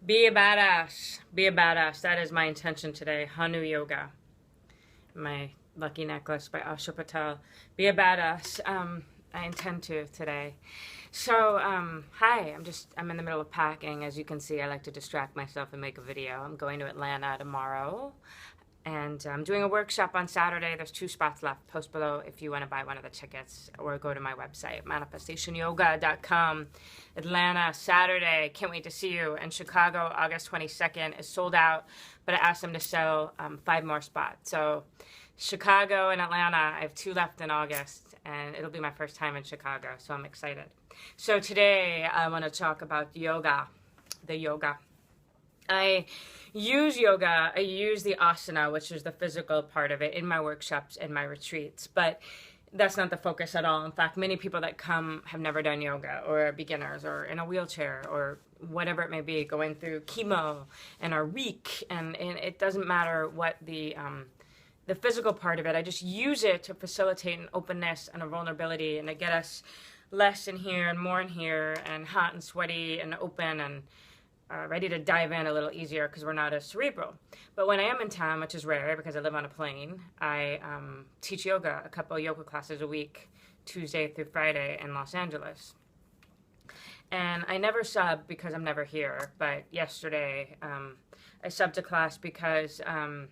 Be a badass. Be a badass. That is my intention today. Hanu Yoga. My lucky necklace by Asha Patel. Be a badass. I intend to today. So, hi. I'm in the middle of packing. As you can see, I like to distract myself and make a video. I'm going to Atlanta tomorrow. And I'm doing a workshop on Saturday. There's 2 spots left. Post below if you want to buy one of the tickets, or go to my website, manifestationyoga.com. Atlanta, Saturday. Can't wait to see you. And Chicago, August 22nd is sold out, but I asked them to sell 5 more spots. So Chicago and Atlanta, I have 2 left in August, and it'll be my first time in Chicago, so I'm excited. So today I want to talk about yoga, the yoga. I use yoga, I use the asana, which is the physical part of it, in my workshops and my retreats, but that's not the focus at all. In fact, many people that come have never done yoga, or are beginners, or in a wheelchair, or whatever it may be, going through chemo and are weak, and it doesn't matter what the physical part of it. I just use it to facilitate an openness and a vulnerability, and to get us less in here and more in here, and hot and sweaty and open and ready to dive in a little easier, because we're not as cerebral. But when I am in town, which is rare because I live on a plane, I teach yoga, a couple of yoga classes a week, Tuesday through Friday in Los Angeles. And I never sub because I'm never here, but yesterday I subbed a class because I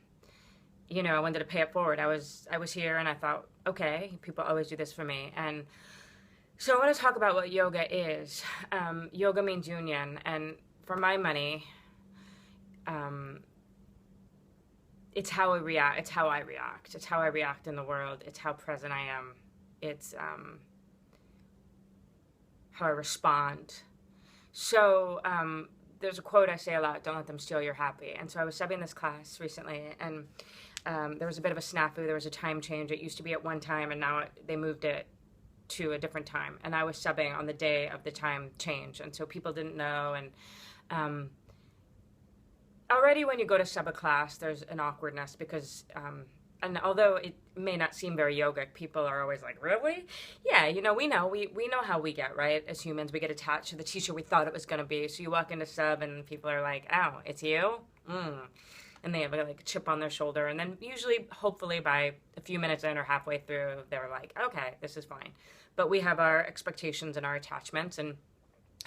wanted to pay it forward. I was here and I thought, okay, people always do this for me. And so I want to talk about what yoga is. Yoga means union, and for my money, it's how I react. It's how I react. It's how I react in the world. It's how present I am. It's how I respond. So there's a quote I say a lot: "Don't let them steal your happy." And so I was subbing this class recently, and there was a bit of a snafu. There was a time change. It used to be at one time, and now they moved it to a different time. And I was subbing on the day of the time change, and so people didn't know. And already when you go to sub a class, there's an awkwardness because, and although it may not seem very yogic, people are always like, really? Yeah, we know how we get, right? As humans, we get attached to the teacher we thought it was going to be. So you walk into sub and people are like, oh, it's you? And they have like a chip on their shoulder. And then usually, hopefully by a few minutes in or halfway through, they're like, okay, this is fine. But we have our expectations and our attachments, and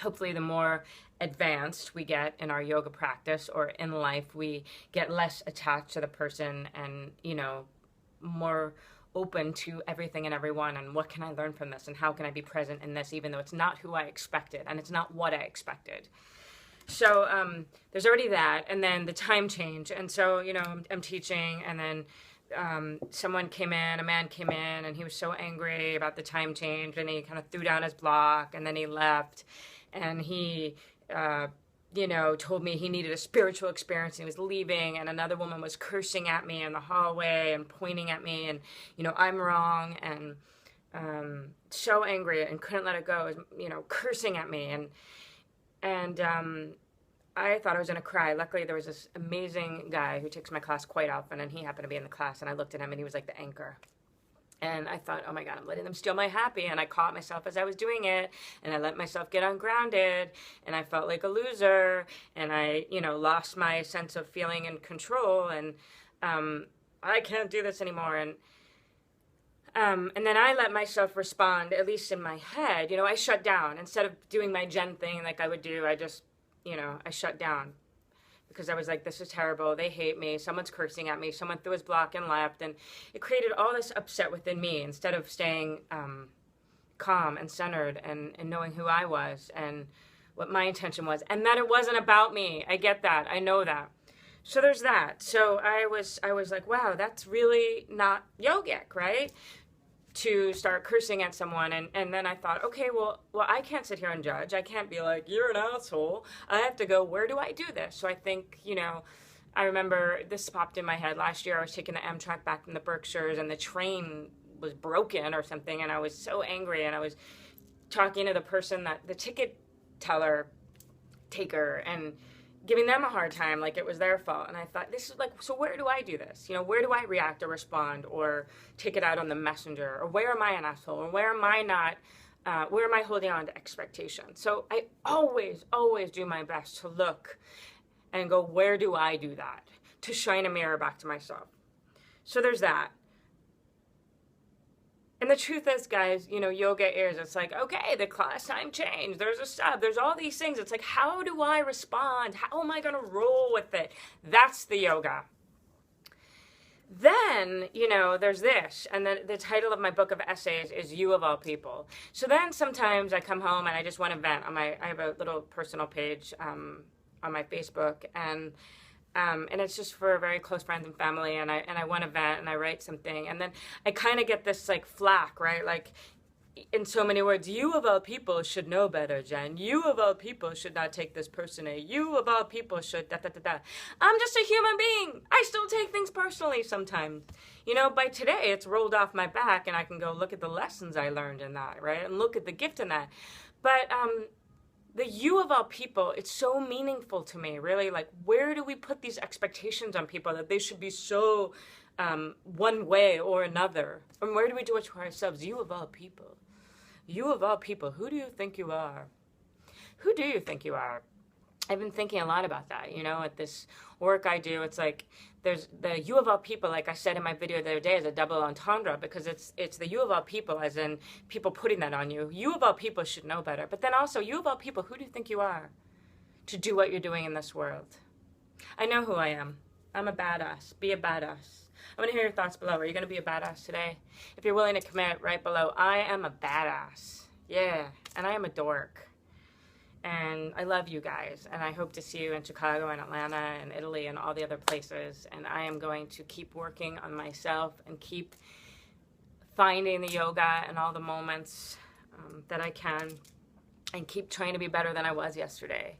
hopefully the more advanced we get in our yoga practice or in life, we get less attached to the person and, more open to everything and everyone, and what can I learn from this, and how can I be present in this, even though it's not who I expected and it's not what I expected. So there's already that, and then the time change. And so, I'm teaching, and then a man came in, and he was so angry about the time change, and he kind of threw down his block, and then he left, and he, told me he needed a spiritual experience, and he was leaving, and another woman was cursing at me in the hallway and pointing at me, and, I'm wrong, and so angry and couldn't let it go, cursing at me, and I thought I was going to cry. Luckily, there was this amazing guy who takes my class quite often, and he happened to be in the class, and I looked at him, and he was like the anchor. And I thought, oh my God, I'm letting them steal my happy. And I caught myself as I was doing it, and I let myself get ungrounded, and I felt like a loser, and I, lost my sense of feeling in control, and I can't do this anymore. And then I let myself respond, at least in my head. I shut down. Instead of doing my Jen thing like I would do, I just, I shut down. Because I was like, this is terrible, they hate me, someone's cursing at me, someone threw his block and left, and it created all this upset within me, instead of staying calm and centered and knowing who I was and what my intention was, and that it wasn't about me. I get that, I know that. So there's that. So I was like, wow, that's really not yogic, right? To start cursing at someone, and then I thought, okay, well, I can't sit here and judge. I can't be like, you're an asshole. I have to go, where do I do this? So I think, I remember this popped in my head. Last year I was taking the Amtrak back from the Berkshires, and the train was broken or something, and I was so angry, and I was talking to the person, the ticket teller taker, and giving them a hard time like it was their fault. And I thought, this is like, so where do I do this? Where do I react or respond or take it out on the messenger? Or where am I an asshole? Or where am I not where am I holding on to expectations? So I always do my best to look and go, where do I do that? To shine a mirror back to myself. So there's that. And the truth is, guys, you know, yoga is, it's like, okay, the class time changed. There's a sub. There's all these things. It's like, how do I respond? How am I going to roll with it? That's the yoga. Then, you know, there's this. And then the title of my book of essays is You of All People. So then sometimes I come home and I just want to vent on I have a little personal page on my Facebook. And it's just for very close friends and family, and I want to vent, and I write something, and then I kind of get this like flack, right? Like, in so many words, you of all people should know better, Jen. You of all people should not take this personally. You of all people should da da da da. I'm just a human being. I still take things personally sometimes. You know, by today it's rolled off my back, and I can go look at the lessons I learned in that, right? And look at the gift in that. But the you of all people, it's so meaningful to me, really. Like, where do we put these expectations on people that they should be so one way or another? And where do we do it to ourselves? You of all people. You of all people, who do you think you are? Who do you think you are? I've been thinking a lot about that, you know, at this work I do. It's like there's the you of all people, like I said in my video the other day, is a double entendre, because it's the you of all people, as in people putting that on you. You of all people should know better. But then also, you of all people, who do you think you are to do what you're doing in this world? I know who I am. I'm a badass. Be a badass. I want to hear your thoughts below. Are you going to be a badass today? If you're willing to commit, right below, I am a badass. Yeah, and I am a dork. And I love you guys, and I hope to see you in Chicago and Atlanta and Italy and all the other places. And I am going to keep working on myself and keep finding the yoga and all the moments that I can, and keep trying to be better than I was yesterday.